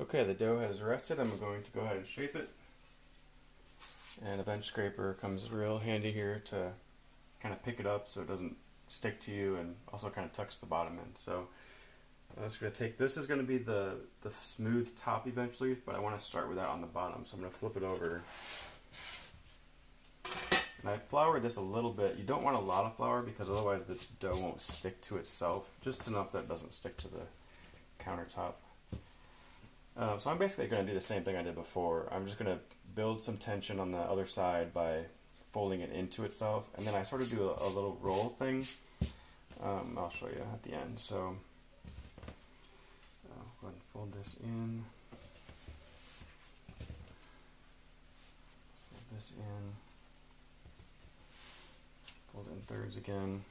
Okay, the dough has rested. I'm going to go ahead and shape it. And a bench scraper comes real handy here to kind of pick it up so it doesn't stick to you, and also kind of tucks the bottom in. So I'm just going to take, this is going to be the smooth top eventually, but I want to start with that on the bottom. So I'm going to flip it over. And I floured this a little bit. You don't want a lot of flour because otherwise the dough won't stick to itself. Just enough that it doesn't stick to the countertop. So I'm basically going to do the same thing I did before. I'm just going to build some tension on the other side by folding it into itself. And then I sort of do a little roll thing. I'll show you at the end. So I'll go ahead and fold this in. Fold this in. Fold it in thirds again.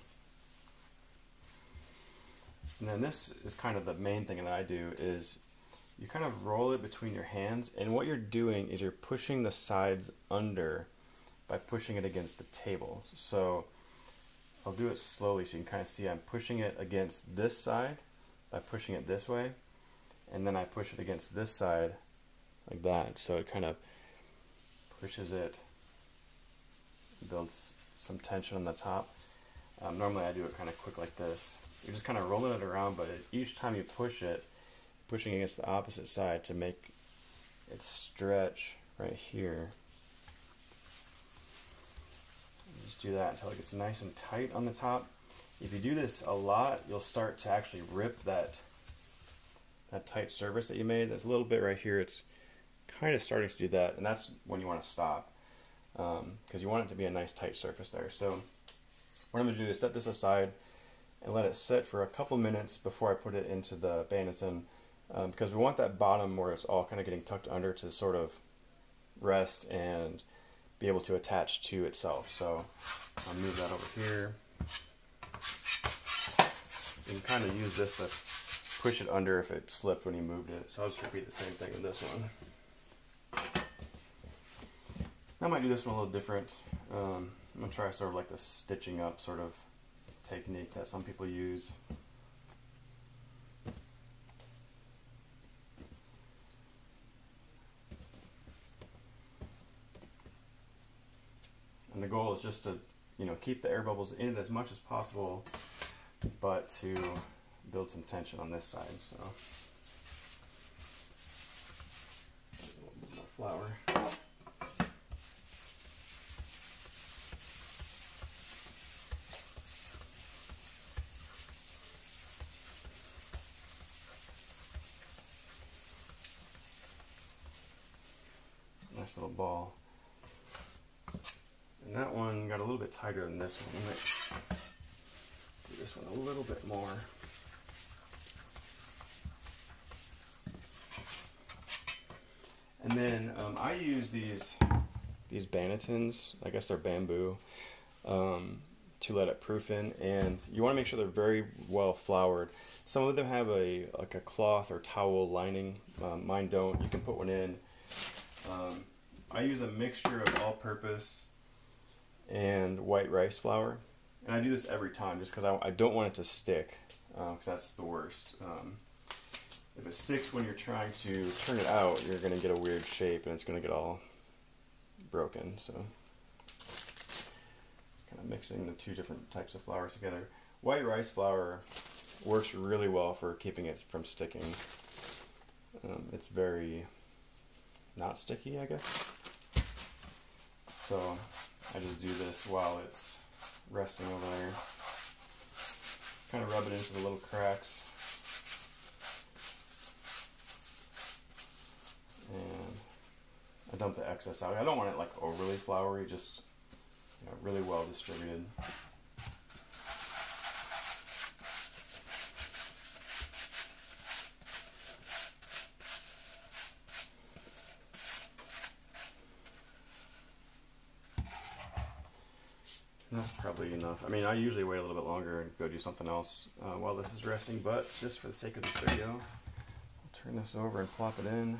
And then this is kind of the main thing that I do is you kind of roll it between your hands, and what you're doing is you're pushing the sides under by pushing it against the table. So I'll do it slowly so you can kind of see I'm pushing it against this side by pushing it this way, and then I push it against this side like that. So it kind of pushes it, builds some tension on the top. Normally I do it kind of quick like this. You're just kind of rolling it around, but each time you push it, pushing against the opposite side to make it stretch right here. And just do that until it gets nice and tight on the top. If you do this a lot, you'll start to actually rip that tight surface that you made. There's a little bit right here. It's kind of starting to do that, and that's when you want to stop because you want it to be a nice tight surface there. So what I'm going to do is set this aside and let it sit for a couple minutes before I put it into the Banneton. Because we want that bottom where it's all kind of getting tucked under to sort of rest and be able to attach to itself. So I'll move that over here. You can kind of use this to push it under if it slipped when you moved it. So I'll just repeat the same thing with this one. I might do this one a little different. I'm going to try sort of like the stitching up sort of technique that some people use. And the goal is just to, keep the air bubbles in it as much as possible, but to build some tension on this side. So a little bit more flour. Nice little ball. And that one got a little bit tighter than this one. I might do this one a little bit more. And then I use these Bannetons, I guess they're bamboo, to let it proof in. And you want to make sure they're very well floured. Some of them have like a cloth or towel lining. Mine don't. You can put one in. I use a mixture of all-purpose and white rice flour, and I do this every time just because I don't want it to stick, because that's the worst. If it sticks when you're trying to turn it out, you're going to get a weird shape and it's going to get all broken. So kind of mixing the two different types of flour together. White rice flour works really well for keeping it from sticking. It's very not sticky, I guess. So I just do this while it's resting over there. Kind of rub it into the little cracks. And I dump the excess out. I don't want it like overly floury, just really well distributed. And that's probably enough. I mean, I usually wait a little bit longer and go do something else while this is resting, but just for the sake of this video, I'll turn this over and plop it in.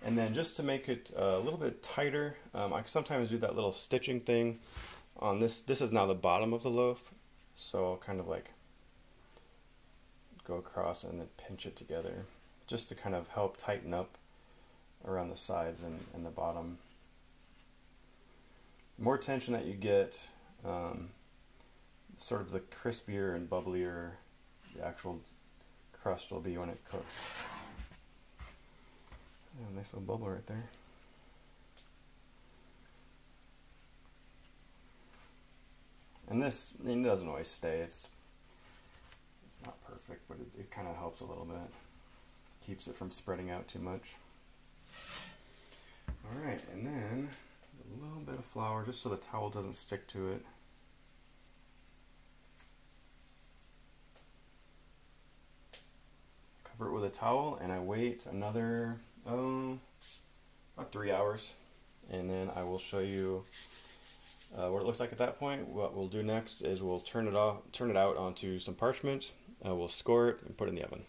And then just to make it a little bit tighter, I sometimes do that little stitching thing on this. This is now the bottom of the loaf. So I'll kind of like go across and then pinch it together just to kind of help tighten up around the sides and the bottom. The more tension that you get, sort of the crispier and bubblier the actual crust will be when it cooks. Yeah, nice little bubble right there. And this, it doesn't always stay. It's not perfect, but it kind of helps a little bit. Keeps it from spreading out too much. All right, and then a little bit of flour just so the towel doesn't stick to it. Cover it with a towel, and I wait another about 3 hours, and then I will show you what it looks like at that point. What we'll do next is we'll turn it out onto some parchment. We'll score it and put it in the oven.